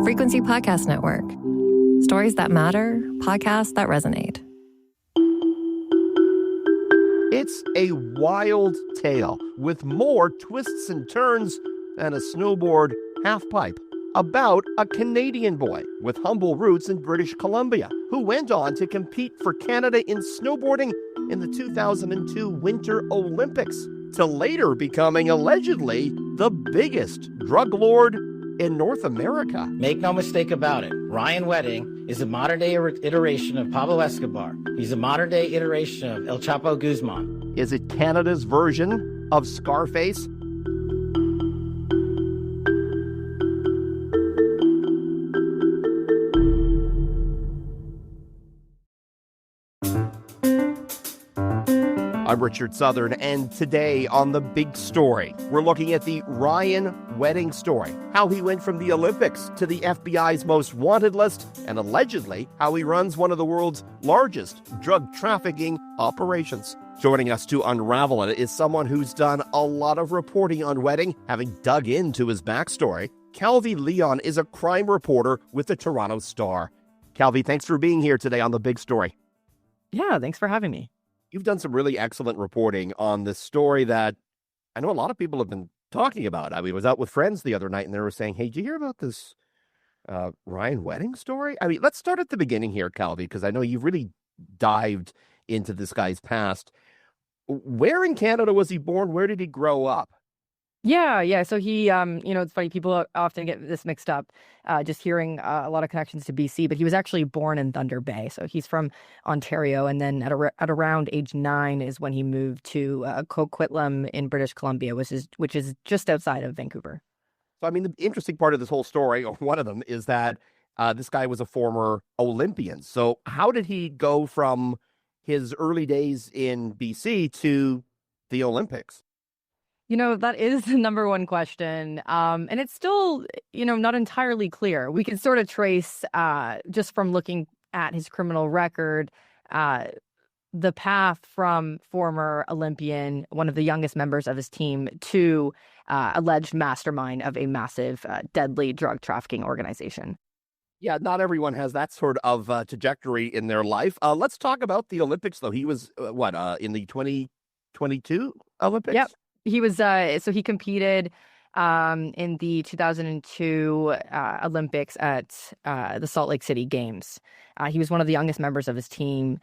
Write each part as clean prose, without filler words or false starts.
Frequency Podcast Network. Stories that matter, podcasts that resonate. It's a wild tale with more twists and turns than a snowboard halfpipe about a Canadian boy with humble roots in British Columbia who went on to compete for Canada in snowboarding in the 2002 Winter Olympics to later becoming allegedly the biggest drug lord in North America. Make no mistake about it, Ryan Wedding is a modern-day iteration of Pablo Escobar. He's a modern-day iteration of El Chapo Guzman. Is it Canada's version of Scarface? I'm Richard Southern, and today on The Big Story, we're looking at the Ryan Wedding story, how he went from the Olympics to the FBI's most wanted list, and allegedly how he runs one of the world's largest drug trafficking operations. Joining us to unravel it is someone who's done a lot of reporting on Wedding, having dug into his backstory. Calvi Leon is a crime reporter with the Toronto Star. Calvi, thanks for being here today on The Big Story. Yeah, thanks for having me. You've done some really excellent reporting on this story that I know a lot of people have been talking about. I was out with friends the other night and they were saying, hey, did you hear about this Ryan Wedding story? I mean, let's start at the beginning here, Calvi, because I know you've really dived into this guy's past. Where in Canada was he born? Where did he grow up? Yeah. So he, it's funny, people often get this mixed up, just hearing a lot of connections to BC, but he was actually born in Thunder Bay. So he's from Ontario. And then at around age 9 is when he moved to Coquitlam in British Columbia, which is just outside of Vancouver. So, I mean, the interesting part of this whole story, or one of them, is that this guy was a former Olympian. So how did he go from his early days in BC to the Olympics? That is the number one question. And it's still, not entirely clear. We can sort of trace, just from looking at his criminal record, the path from former Olympian, one of the youngest members of his team, to alleged mastermind of a massive, deadly drug trafficking organization. Yeah, not everyone has that sort of trajectory in their life. Let's talk about the Olympics, though. He was, in the 2022 Olympics? Yep. He was, so he competed in the 2002 Olympics at the Salt Lake City Games. He was one of the youngest members of his team.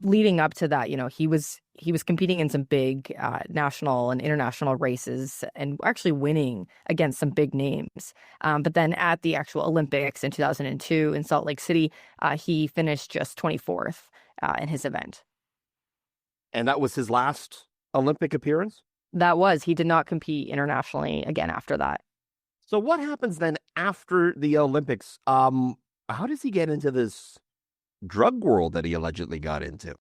Leading up to that, he was competing in some big national and international races and actually winning against some big names. But then at the actual Olympics in 2002 in Salt Lake City, he finished just 24th in his event. And that was his last Olympic appearance? He did not compete internationally again after that. So what happens then after the Olympics? How does he get into this drug world that he allegedly got into?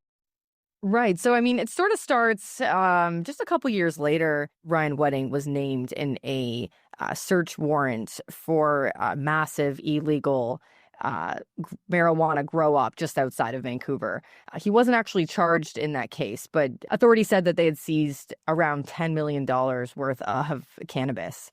Right. So, I mean, it sort of starts just a couple years later. Ryan Wedding was named in a search warrant for massive illegal marijuana grow up just outside of Vancouver. He wasn't actually charged in that case, but authorities said that they had seized around $10 million worth of cannabis.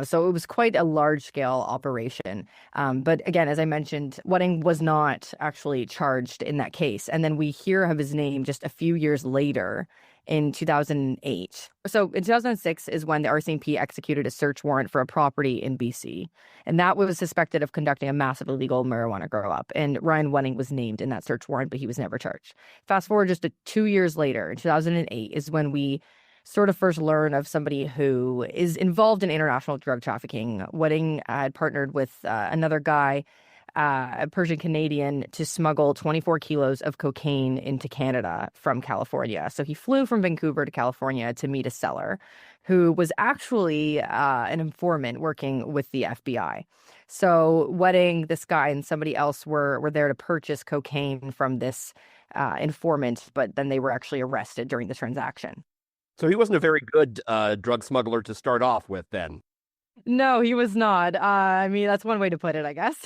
So it was quite a large scale operation. But again, as I mentioned, Wedding was not actually charged in that case. And then we hear of his name just a few years later in 2008. So in 2006 is when the RCMP executed a search warrant for a property in BC. And that was suspected of conducting a massive illegal marijuana grow up. And Ryan Wedding was named in that search warrant, but he was never charged. Fast forward just 2 years later, in 2008, is when we sort of first learn of somebody who is involved in international drug trafficking. Wedding had partnered with another guy, a Persian Canadian, to smuggle 24 kilos of cocaine into Canada from California. So he flew from Vancouver to California to meet a seller who was actually an informant working with the FBI. So Wedding, this guy, and somebody else were there to purchase cocaine from this informant, but then they were actually arrested during the transaction. So he wasn't a very good drug smuggler to start off with then. No, he was not. I mean, that's one way to put it, I guess.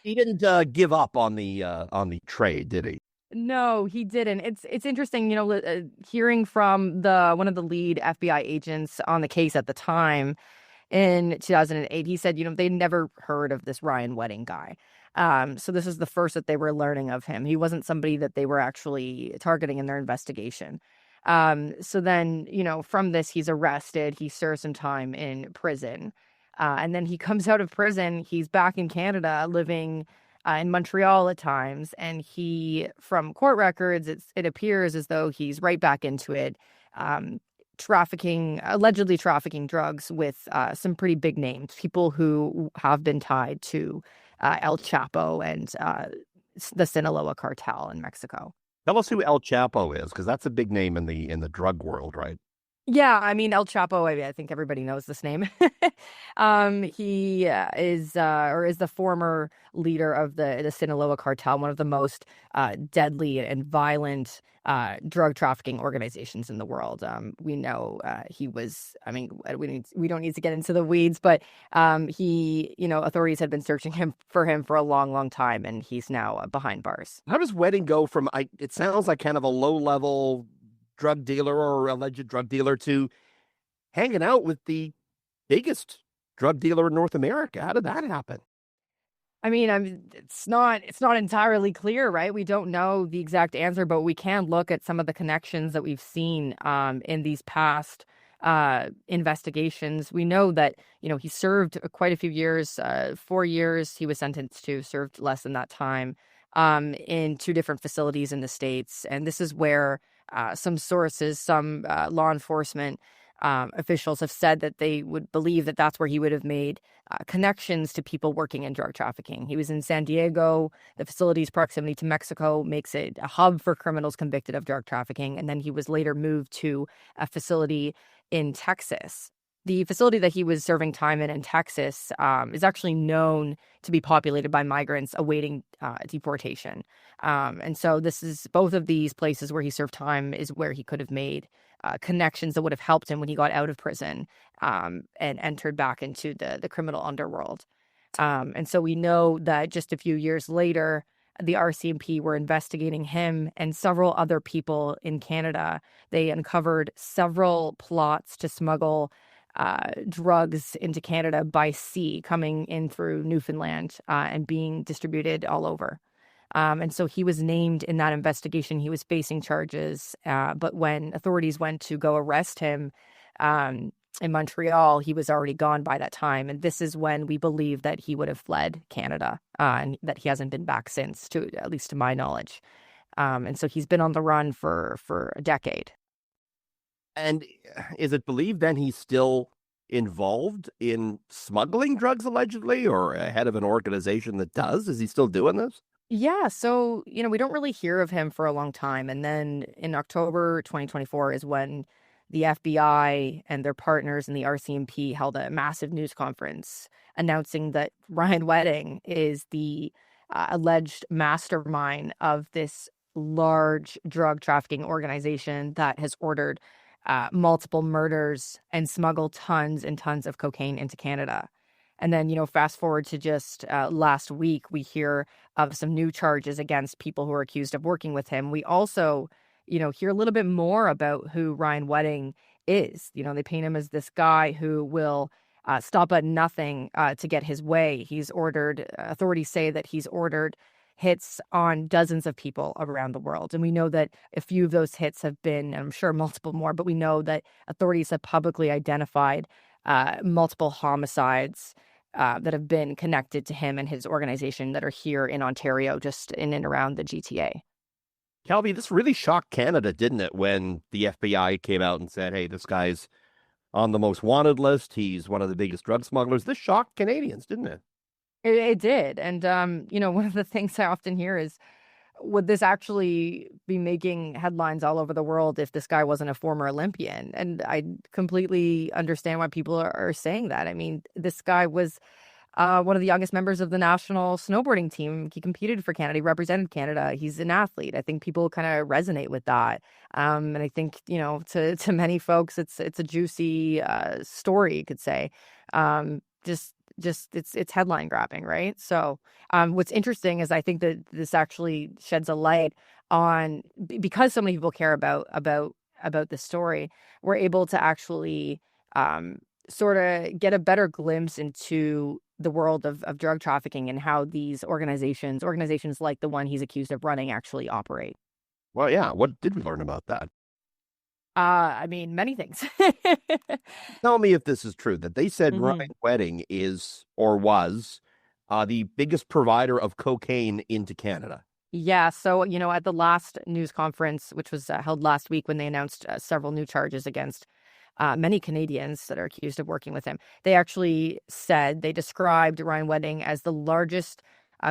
He didn't give up on the trade, did he? No, he didn't. It's interesting, hearing from one of the lead FBI agents on the case at the time. in 2008. He said, they never heard of this Ryan Wedding guy. So this is the first that they were learning of him. He wasn't somebody that they were actually targeting in their investigation. So then, from this, he's arrested. He serves some time in prison. And then he comes out of prison. He's back in Canada living in Montreal at times. And from court records, it appears as though he's right back into it. Allegedly trafficking drugs with some pretty big names, people who have been tied to El Chapo and the Sinaloa cartel in Mexico. Tell us who El Chapo is, because that's a big name in the drug world, right? Yeah, I mean, El Chapo, I think everybody knows this name. He is the former leader of the Sinaloa cartel, one of the most deadly and violent drug trafficking organizations in the world. We know he was, I mean, we don't need to get into the weeds, but authorities had been searching for him for a long, long time, and he's now behind bars. How does Wedding go from, it sounds like kind of a low-level drug dealer or alleged drug dealer to hanging out with the biggest drug dealer in North America? How did that happen? I mean, it's not entirely clear, right? We don't know the exact answer, but we can look at some of the connections that we've seen in these past investigations. We know that, he served quite a few years, 4 years he was sentenced to, served less than that time in 2 different facilities in the States. And this is where some sources, some law enforcement officials have said that they would believe that that's where he would have made connections to people working in drug trafficking. He was in San Diego. The facility's proximity to Mexico makes it a hub for criminals convicted of drug trafficking. And then he was later moved to a facility in Texas. The facility that he was serving time in Texas is actually known to be populated by migrants awaiting deportation. And so this is both of these places where he served time is where he could have made connections that would have helped him when he got out of prison and entered back into the criminal underworld. And so we know that just a few years later, the RCMP were investigating him and several other people in Canada. They uncovered several plots to smuggle drugs into Canada by sea, coming in through Newfoundland and being distributed all over. And so he was named in that investigation. He was facing charges. But when authorities went to go arrest him in Montreal, he was already gone by that time. And this is when we believe that he would have fled Canada and that he hasn't been back since, at least to my knowledge. And so he's been on the run for a decade. And is it believed then he's still involved in smuggling drugs, allegedly, or head of an organization that does? Is he still doing this? Yeah, so, we don't really hear of him for a long time. And then in October 2024 is when the FBI and their partners in the RCMP held a massive news conference announcing that Ryan Wedding is the alleged mastermind of this large drug trafficking organization that has ordered multiple murders and smuggled tons and tons of cocaine into Canada. And then, fast forward to just last week, we hear of some new charges against people who are accused of working with him. We also, hear a little bit more about who Ryan Wedding is. They paint him as this guy who will stop at nothing to get his way. Authorities say that he's ordered hits on dozens of people around the world. And we know that a few of those hits have been, and I'm sure multiple more, but we know that authorities have publicly identified multiple homicides that have been connected to him and his organization that are here in Ontario, just in and around the GTA. Calvi, this really shocked Canada, didn't it, when the FBI came out and said, hey, this guy's on the most wanted list. He's one of the biggest drug smugglers. This shocked Canadians, didn't it? It did. And, one of the things I often hear is, would this actually be making headlines all over the world if this guy wasn't a former Olympian? And I completely understand why people are saying that. I mean, this guy was one of the youngest members of the national snowboarding team. He competed for Canada. He represented Canada. He's an athlete. I think people kind of resonate with that. And I think, to many folks, it's a juicy story, you could say. Just it's headline grabbing, right? So what's interesting is I think that this actually sheds a light on, because so many people care about this story, we're able to actually sort of get a better glimpse into the world of drug trafficking and how these organizations like the one he's accused of running, actually operate. Well, yeah. What did we learn about that? I mean, many things. Tell me if this is true, that they said hmm Ryan Wedding is or was the biggest provider of cocaine into Canada. Yeah. So, at the last news conference, which was held last week when they announced several new charges against many Canadians that are accused of working with him, they actually said they described Ryan Wedding as the largest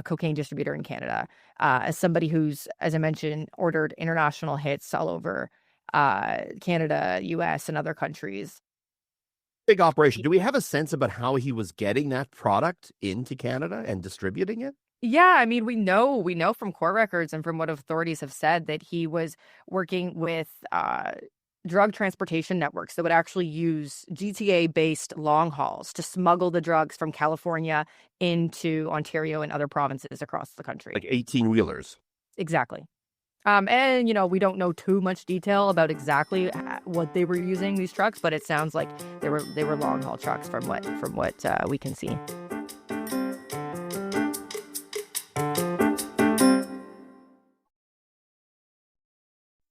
cocaine distributor in Canada, as somebody who's, as I mentioned, ordered international hits all over Canada, US, and other countries. Big operation. Do we have a sense about how he was getting that product into Canada and distributing it? Yeah, I mean, we know from court records and from what authorities have said that he was working with drug transportation networks that would actually use GTA-based long hauls to smuggle the drugs from California into Ontario and other provinces across the country. Like 18-wheelers. Exactly. And we don't know too much detail about exactly what they were using these trucks, but it sounds like they were long haul trucks from what we can see.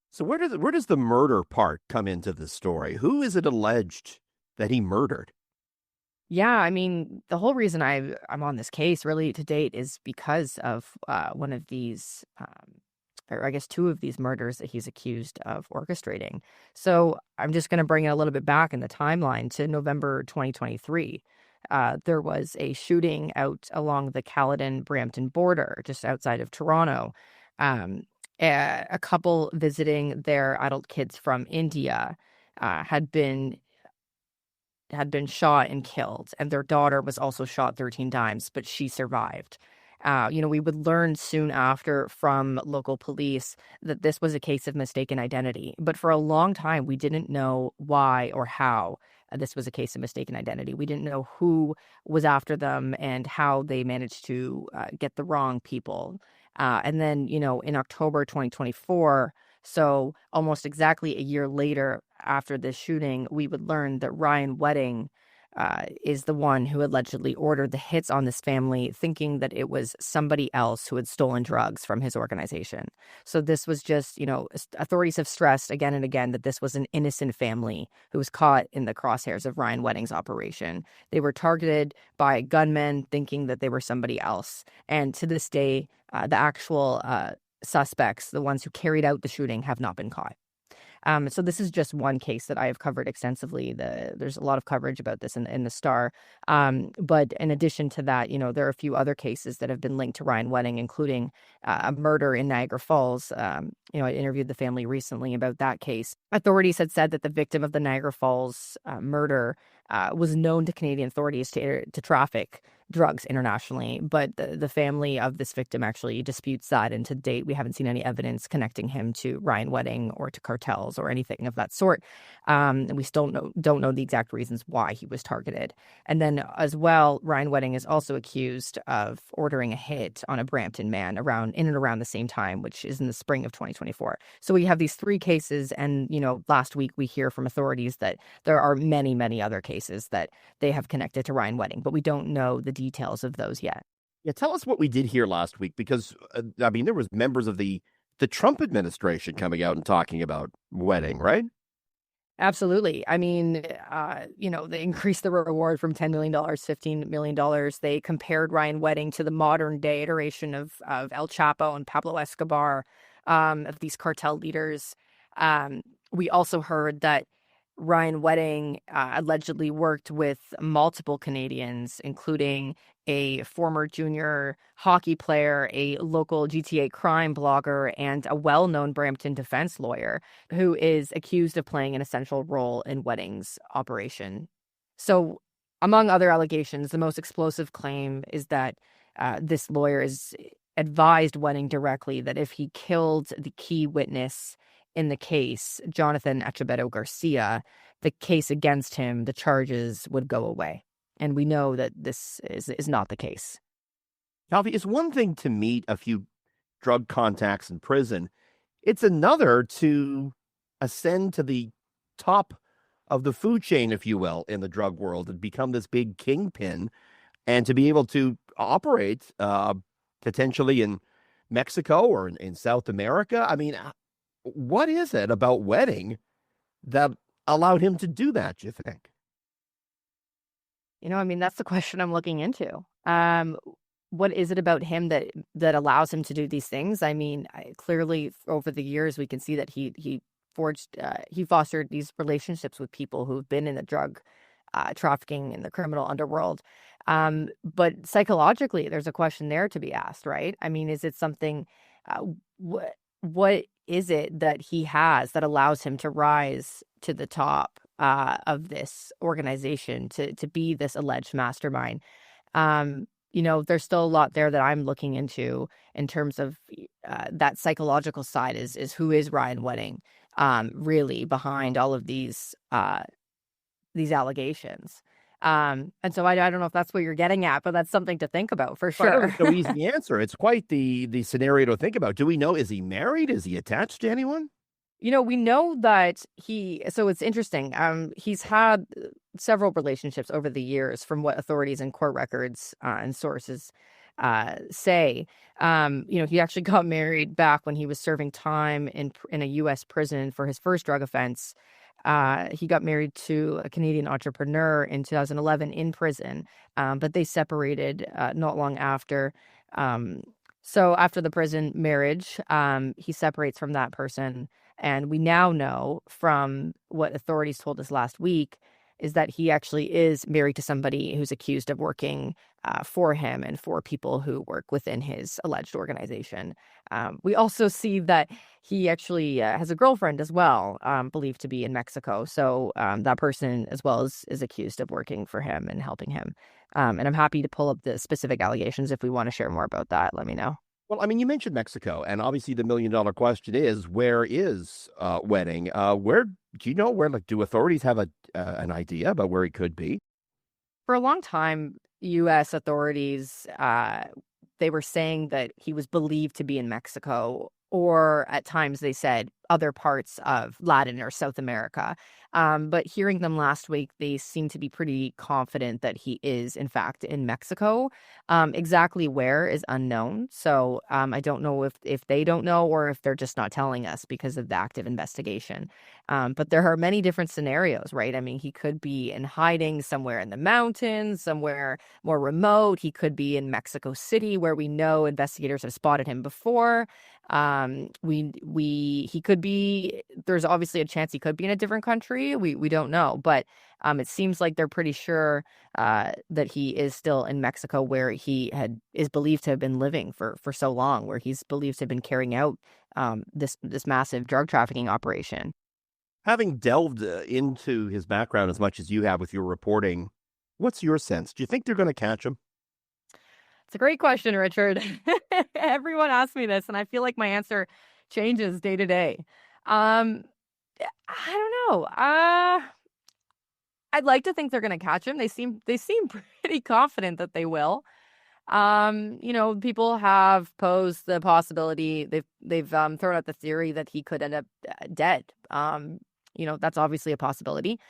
So where does the murder part come into the story? Who is it alleged that he murdered? Yeah, I mean, the whole reason I'm on this case really to date is because of one of these, or I guess two of these murders that he's accused of orchestrating. So I'm just going to bring it a little bit back in the timeline to November 2023. There was a shooting out along the Caledon-Brampton border, just outside of Toronto. Um, a couple visiting their adult kids from India had been shot and killed, and their daughter was also shot 13 times, but she survived. We would learn soon after from local police that this was a case of mistaken identity. But for a long time, we didn't know why or how this was a case of mistaken identity. We didn't know who was after them and how they managed to get the wrong people. And then, in October 2024, so almost exactly a year later after this shooting, we would learn that Ryan Wedding is the one who allegedly ordered the hits on this family, thinking that it was somebody else who had stolen drugs from his organization. So this was just, authorities have stressed again and again that this was an innocent family who was caught in the crosshairs of Ryan Wedding's operation. They were targeted by gunmen thinking that they were somebody else. And to this day, the actual suspects, the ones who carried out the shooting, have not been caught. So this is just one case that I have covered extensively. There's a lot of coverage about this in the Star. But in addition to that, there are a few other cases that have been linked to Ryan Wedding, including a murder in Niagara Falls. I interviewed the family recently about that case. Authorities had said that the victim of the Niagara Falls murder was known to Canadian authorities to traffic drugs internationally, but the family of this victim actually disputes that, and to date we haven't seen any evidence connecting him to Ryan Wedding or to cartels or anything of that sort. And we still don't know the exact reasons why he was targeted. And then as well, Ryan Wedding is also accused of ordering a hit on a Brampton man in and around the same time, which is in the spring of 2024. So we have these three cases, and last week we hear from authorities that there are many, many other cases that they have connected to Ryan Wedding, but we don't know the details of those yet. Yeah, tell us what we did here last week, because there was members of the Trump administration coming out and talking about Wedding, right? Absolutely. I mean, they increased the reward from $10 million, $15 million. They compared Ryan Wedding to the modern day iteration of El Chapo and Pablo Escobar, of these cartel leaders. We also heard that Ryan Wedding allegedly worked with multiple Canadians, including a former junior hockey player, a local GTA crime blogger, and a well-known Brampton defense lawyer who is accused of playing an essential role in Wedding's operation. So, among other allegations, the most explosive claim is that this lawyer is advised Wedding directly that if he killed the key witness in the case, Jonathan Echebeto Garcia, the case against him, the charges would go away. And we know that this is not the case. Calvi, it's one thing to meet a few drug contacts in prison. It's another to ascend to the top of the food chain, if you will, in the drug world and become this big kingpin, and to be able to operate potentially in Mexico or in South America. I mean, what is it about wedding that allowed him to do that, do you think? I mean, that's the question I'm looking into. What is it about him that allows him to do these things? I mean, clearly over the years we can see that he fostered these relationships with people who've been in the drug trafficking in the criminal underworld. But psychologically, there's a question there to be asked, right? I mean, is it something? What is it that he has that allows him to rise to the top of this organization to be this alleged mastermind? There's still a lot there that I'm looking into in terms of that psychological side is who is Ryan Wedding really behind all of these allegations. And so I don't know if that's what you're getting at, but that's something to think about for sure. There's no easy answer. It's quite the scenario to think about. Do we know, is he married? Is he attached to anyone? We know that so it's interesting. He's had several relationships over the years from what authorities and court records and sources say. He actually got married back when he was serving time in a U.S. prison for his first drug offense. He got married to a Canadian entrepreneur in 2011 in prison, but they separated not long after. So after the prison marriage, he separates from that person. And we now know from what authorities told us last week is that he actually is married to somebody who's accused of working for him and for people who work within his alleged organization. We also see that he actually has a girlfriend as well, believed to be in Mexico. So that person as well is accused of working for him and helping him. And I'm happy to pull up the specific allegations if we want to share more about that. Let me know. Well, I mean, you mentioned Mexico, and obviously the million-dollar question is, where is Wedding? Where do you know where? Like, do authorities have an idea about where he could be? For a long time, U.S. authorities they were saying that he was believed to be in Mexico, or at times they said other parts of Latin or South America. But hearing them last week, they seem to be pretty confident that he is, in fact, in Mexico. Exactly where is unknown. So I don't know if they don't know or if they're just not telling us because of the active investigation. But there are many different scenarios, right? I mean, he could be in hiding somewhere in the mountains, somewhere more remote. He could be in Mexico City, where we know investigators have spotted him before. He could be, there's obviously a chance he could be in a different country. We don't know, but it seems like they're pretty sure that he is still in Mexico, where he is believed to have been living for so long, where he's believed to have been carrying out this massive drug trafficking operation. Having delved into his background as much as you have with your reporting, what's your sense? Do you think they're going to catch him? It's a great question, Richard. Everyone asks me this, and I feel like my answer changes day to day. I don't know. I'd like to think they're going to catch him. They seem pretty confident that they will. People have posed the possibility. They've thrown out the theory that he could end up dead. That's obviously a possibility.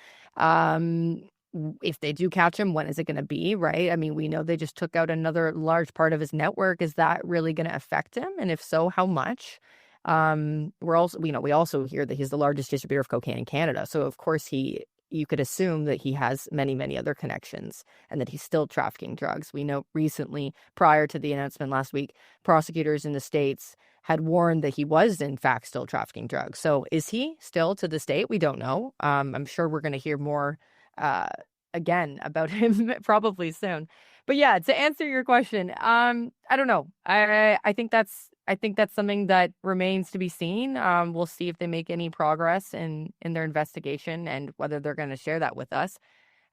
If they do catch him, when is it going to be, right? I mean, we know they just took out another large part of his network. Is that really going to affect him? And if so, how much? We also hear that he's the largest distributor of cocaine in Canada. So of course you could assume that he has many, many other connections and that he's still trafficking drugs. We know recently, prior to the announcement last week, prosecutors in the States had warned that he was in fact still trafficking drugs. So is he still to this date? We don't know. I'm sure we're going to hear more again about him probably soon. But yeah, to answer your question, I don't know. I think that's something that remains to be seen. We'll see if they make any progress in their investigation and whether they're going to share that with us.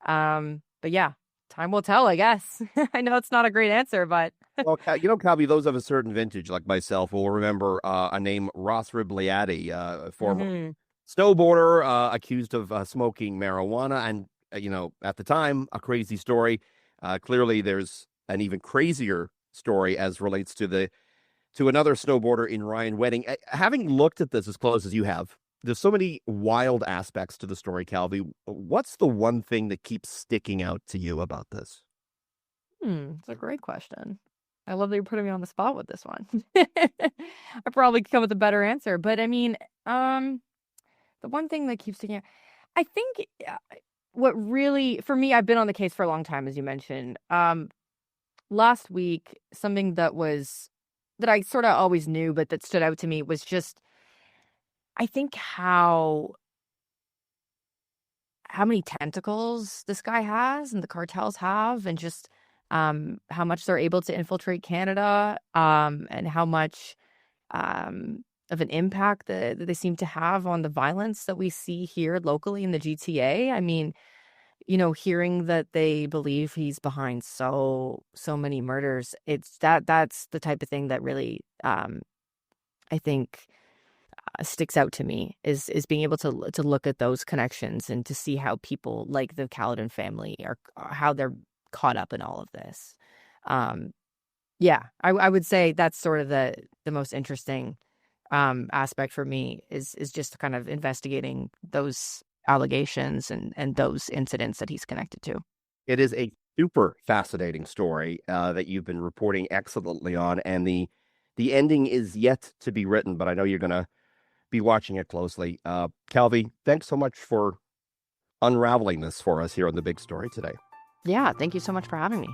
But yeah, time will tell, I guess. I know it's not a great answer, but well, Calvi, those of a certain vintage like myself will remember a name, Ross Ribliati, former snowboarder accused of smoking marijuana, and at the time, a crazy story. Clearly, there's an even crazier story as relates to another snowboarder in Ryan Wedding. Having looked at this as close as you have, There's so many wild aspects to the story, Calvi. What's the one thing that keeps sticking out to you about this? It's a great question. I love that you're putting me on the spot with this one. I probably could come with a better answer, but I mean, the one thing that keeps sticking out, I think what really, for me, I've been on the case for a long time, as you mentioned. Last week, something that I sort of always knew, but that stood out to me was just, I think how many tentacles this guy has and the cartels have, and just how much they're able to infiltrate Canada, and how much of an impact that they seem to have on the violence that we see here locally in the GTA. I mean, hearing that they believe he's behind so many murders, that's the type of thing that really, I think, sticks out to me is being able to look at those connections and to see how people like the Caledon family are, how they're caught up in all of this. I would say that's sort of the most interesting aspect for me is just kind of investigating those allegations and those incidents that he's connected to. It is a super fascinating story that you've been reporting excellently on, and the ending is yet to be written, but I know you're going to be watching it closely. Calvi, thanks so much for unraveling this for us here on The Big Story today. Yeah, thank you so much for having me.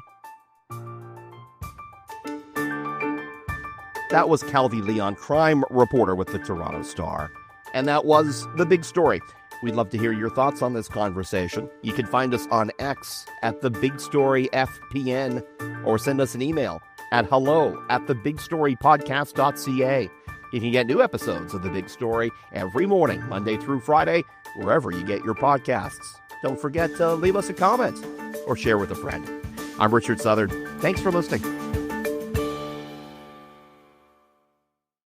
That was Calvi Leon, crime reporter with the Toronto Star. And that was The Big Story. We'd love to hear your thoughts on this conversation. You can find us on X at The Big Story FPN, or send us an email at hello@thebigstorypodcast.ca. You can get new episodes of The Big Story every morning, Monday through Friday, wherever you get your podcasts. Don't forget to leave us a comment or share with a friend. I'm Richard Southern. Thanks for listening.